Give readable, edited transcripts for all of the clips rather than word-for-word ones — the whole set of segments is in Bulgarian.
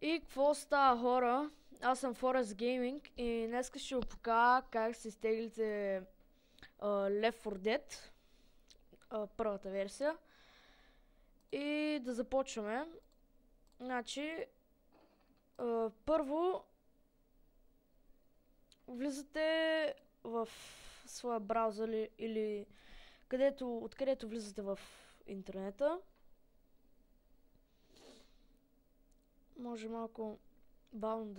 И какво става, хора? Аз съм Forest Gaming и днес ще ви покажа как се изтеглите Left 4 Dead, първата версия. И да започваме. Значи, първо влизате в своя браузър или откъдето влизате в интернета. Може малко бавно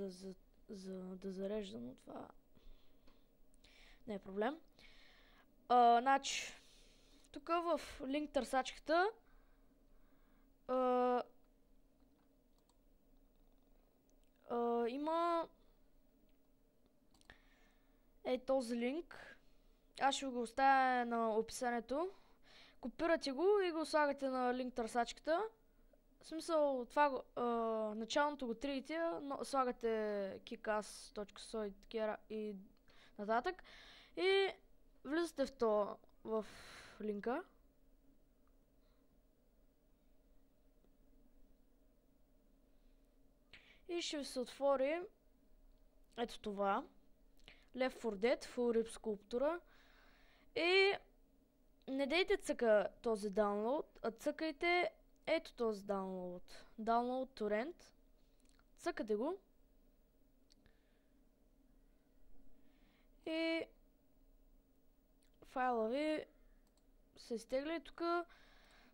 да зарежда, но това не е проблем. Значи, тук в линк търсачката има този линк. Аз ще го оставя на описанието. Копирате го и го слагате на линк търсачката. В смисъл, това началното го трите, но слагате kickass.so и нататък. И влизате в линка. И ще ви се отвори ето това. Left 4 Dead, Full Rip скулптура. И не дейте цъка този даунлоад, а цъкайте ето този даунлоад. Download torrent. Цъкате го. И файла ви се изтегли. Тук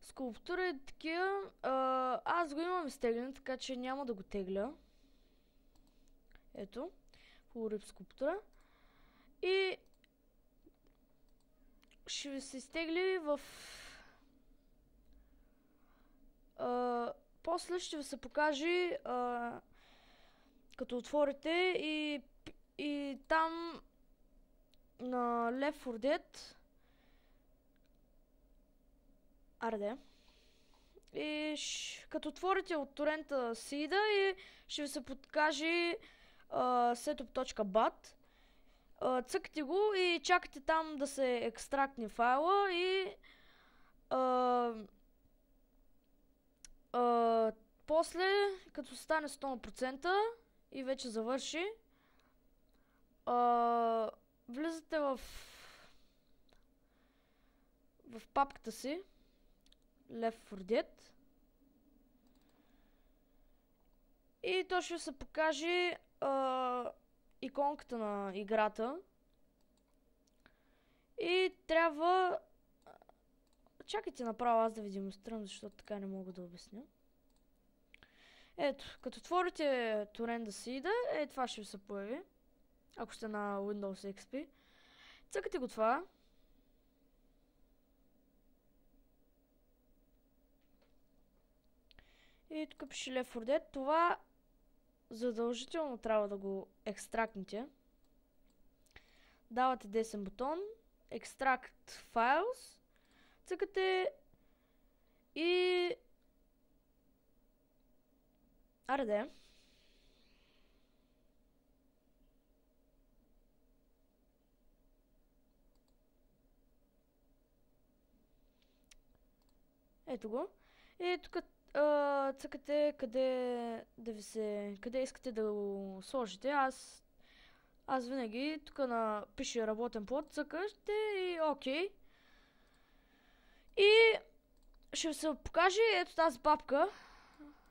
скулптура е такива. Аз го имам изтеглен, така че няма да го тегля. Ето. Full Rip скулптура. И ще ви се изтегли в... после ще ви се покаже като отворите и там на Left 4 Dead и като отворите от торента сида и ще ви се покаже setup.bat. Цъкате го и чакате там да се екстрактне файла и после, като стане 100% и вече завърши, влизате в папката си Left 4 Dead и то ще се покаже иконката на играта и трябва... Чакайте направо аз да ви демонстрирам, защото така не мога да обясня. Ето, като отворите торента сида, това ще ви се появи. Ако сте на Windows XP. Цъкате го това. И тук пише Left 4 Dead. Това задължително трябва да го екстрактнете. Давате десен бутон. Extract Files. Цъкате и... Ареде. Ето го. И тук цъкате къде искате да го сложите. Аз винаги тук пише работен плод, цъкате и окей. И ще се покаже ето тази папка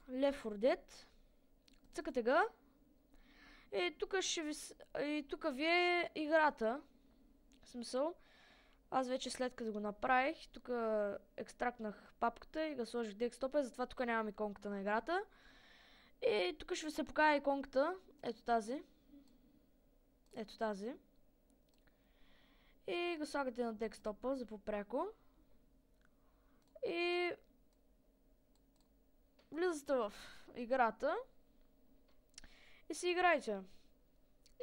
Left 4 Dead. Цъкате ga. И тук ви е играта. В смисъл. Аз вече след като го направих, тук екстрактнах папката и го сложих в десктопа, затова тук нямам иконката на играта. И тук ще ви се покажа иконката. Ето тази. Ето тази. И го слагате на десктопа за по-пряко. И влизате в играта и си играйте.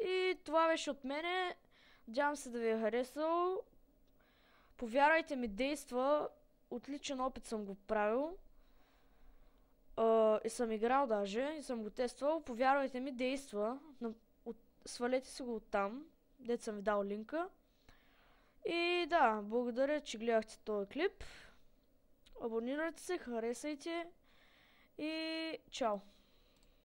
И това беше от мене. Надявам се да ви е харесал. Повярвайте ми, действа. Отличен опит съм го правил. И съм играл даже. И съм го тествал. Повярвайте ми, действа. Свалете си го оттам. Дето съм ви дал линка. И да, благодаря, че гледахте този клип. Абонирайте се, харесайте и чао!